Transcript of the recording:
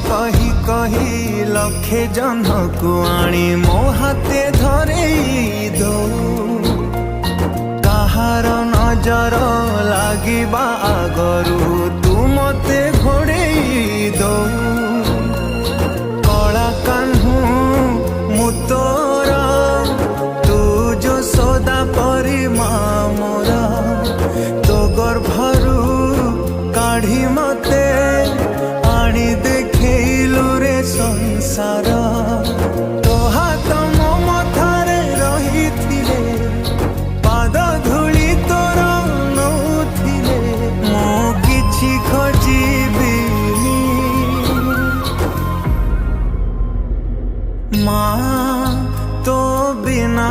कही कही लखे जन को आनी मो हाथे धरे दो कहार नजर लागिबा आगरू तू मते घोड़े दो कला कान्हू मु तोर तू जो सदा परी मोरा तो गर्भरू काढ़ी मते आनी देखलु रे संसार तो हाथ मो मथारे रही पाद धूली तोर नौथिले मो किछि खोजिबी माँ तो बिना